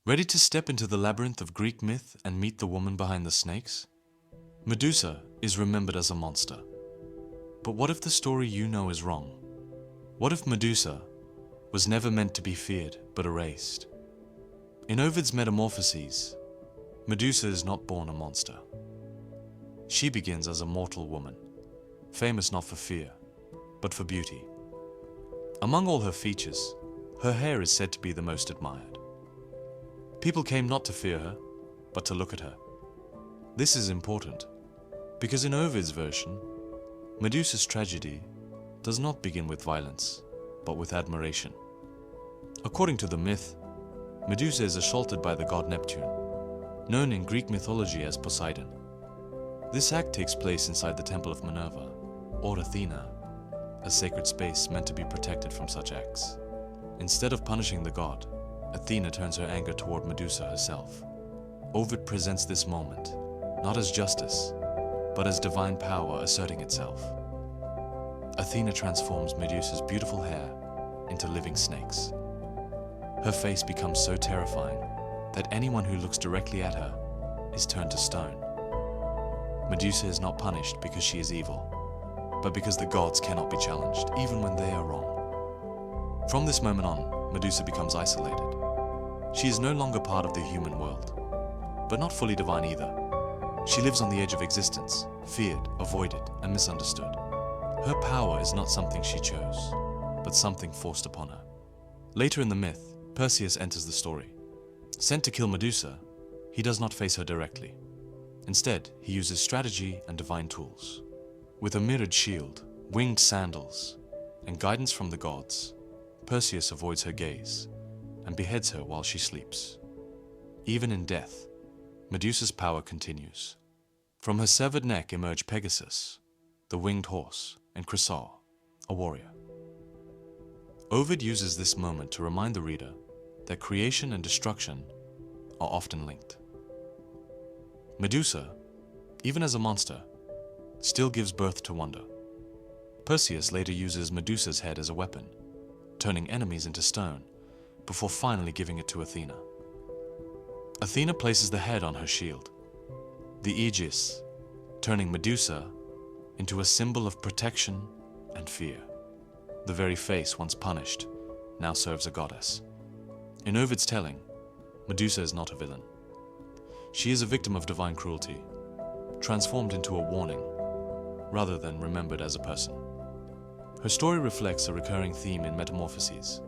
Ready to step into the labyrinth of Greek myth and meet the woman behind the snakes? Medusa is remembered as a monster. But what if the story you know is wrong? What if Medusa was never meant to be feared but erased? In Ovid's Metamorphoses, Medusa is not born a monster. She begins as a mortal woman, famous not for fear, but for beauty. Among all her features, her hair is said to be the most admired. People came not to fear her, but to look at her. This is important, because in Ovid's version, Medusa's tragedy does not begin with violence, but with admiration. According to the myth, Medusa is assaulted by the god Neptune, known in Greek mythology as Poseidon. This act takes place inside the temple of Minerva, or Athena, a sacred space meant to be protected from such acts. Instead of punishing the god, Athena turns her anger toward Medusa herself. Ovid presents this moment, not as justice, but as divine power asserting itself. Athena transforms Medusa's beautiful hair into living snakes. Her face becomes so terrifying that anyone who looks directly at her is turned to stone. Medusa is not punished because she is evil, but because the gods cannot be challenged, even when they are wrong. From this moment on, Medusa becomes isolated. She is no longer part of the human world, but not fully divine either. She lives on the edge of existence, feared, avoided, and misunderstood. Her power is not something she chose, but something forced upon her. Later in the myth, Perseus enters the story. Sent to kill Medusa, he does not face her directly. Instead, he uses strategy and divine tools. With a mirrored shield, winged sandals, and guidance from the gods, Perseus avoids her gaze and beheads her while she sleeps. Even in death, Medusa's power continues. From her severed neck emerge Pegasus, the winged horse, and Chrysaor, a warrior. Ovid uses this moment to remind the reader that creation and destruction are often linked. Medusa, even as a monster, still gives birth to wonder. Perseus later uses Medusa's head as a weapon, turning enemies into stone, before finally giving it to Athena. Athena places the head on her shield, the Aegis, turning Medusa into a symbol of protection and fear. The very face once punished now serves a goddess. In Ovid's telling, Medusa is not a villain. She is a victim of divine cruelty, transformed into a warning, rather than remembered as a person. Her story reflects a recurring theme in Metamorphoses.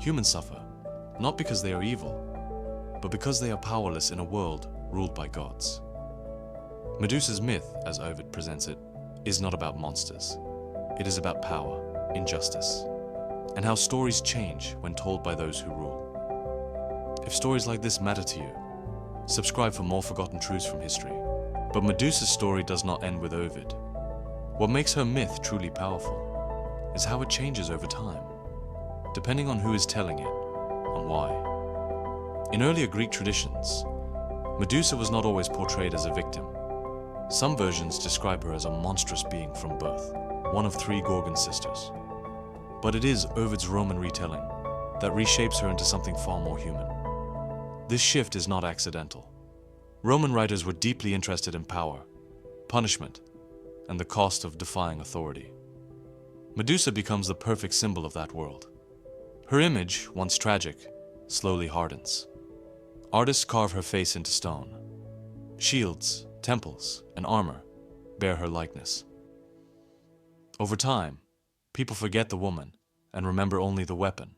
Humans suffer, not because they are evil, but because they are powerless in a world ruled by gods. Medusa's myth, as Ovid presents it, is not about monsters. It is about power, injustice, and how stories change when told by those who rule. If stories like this matter to you, subscribe for more forgotten truths from history. But Medusa's story does not end with Ovid. What makes her myth truly powerful is how it changes over time, depending on who is telling it and why. In earlier Greek traditions, Medusa was not always portrayed as a victim. Some versions describe her as a monstrous being from birth, one of 3 Gorgon sisters. But it is Ovid's Roman retelling that reshapes her into something far more human. This shift is not accidental. Roman writers were deeply interested in power, punishment, and the cost of defying authority. Medusa becomes the perfect symbol of that world. Her image, once tragic, slowly hardens. Artists carve her face into stone. Shields, temples, and armor bear her likeness. Over time, people forget the woman and remember only the weapon.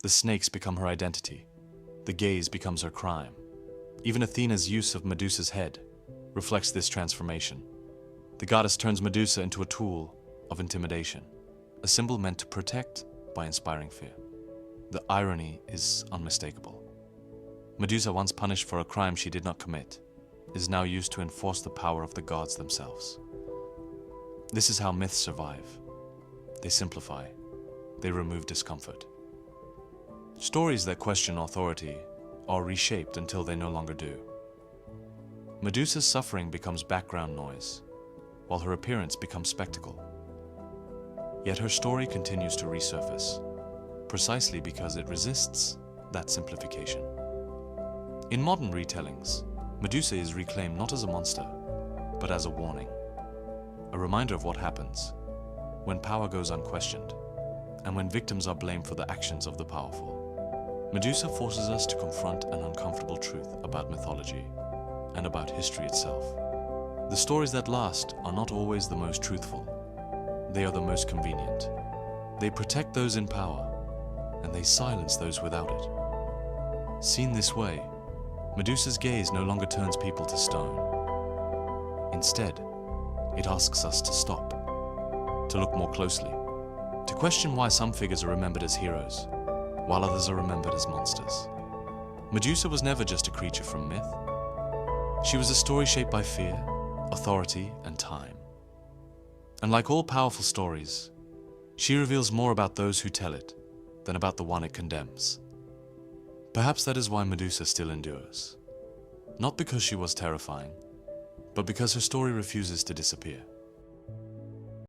The snakes become her identity. The gaze becomes her crime. Even Athena's use of Medusa's head reflects this transformation. The goddess turns Medusa into a tool of intimidation, a symbol meant to protect by inspiring fear. The irony is unmistakable. Medusa, once punished for a crime she did not commit, is now used to enforce the power of the gods themselves. This is how myths survive. They simplify. They remove discomfort. Stories that question authority are reshaped until they no longer do. Medusa's suffering becomes background noise, while her appearance becomes spectacle. Yet her story continues to resurface, precisely because it resists that simplification. In modern retellings, Medusa is reclaimed not as a monster, but as a warning, a reminder of what happens when power goes unquestioned and when victims are blamed for the actions of the powerful. Medusa forces us to confront an uncomfortable truth about mythology and about history itself. The stories that last are not always the most truthful. They are the most convenient. They protect those in power, and they silence those without it. Seen this way, Medusa's gaze no longer turns people to stone. Instead, it asks us to stop, to look more closely, to question why some figures are remembered as heroes, while others are remembered as monsters. Medusa was never just a creature from myth. She was a story shaped by fear, authority, and time. And like all powerful stories, she reveals more about those who tell it than about the one it condemns. Perhaps that is why Medusa still endures. Not because she was terrifying, but because her story refuses to disappear.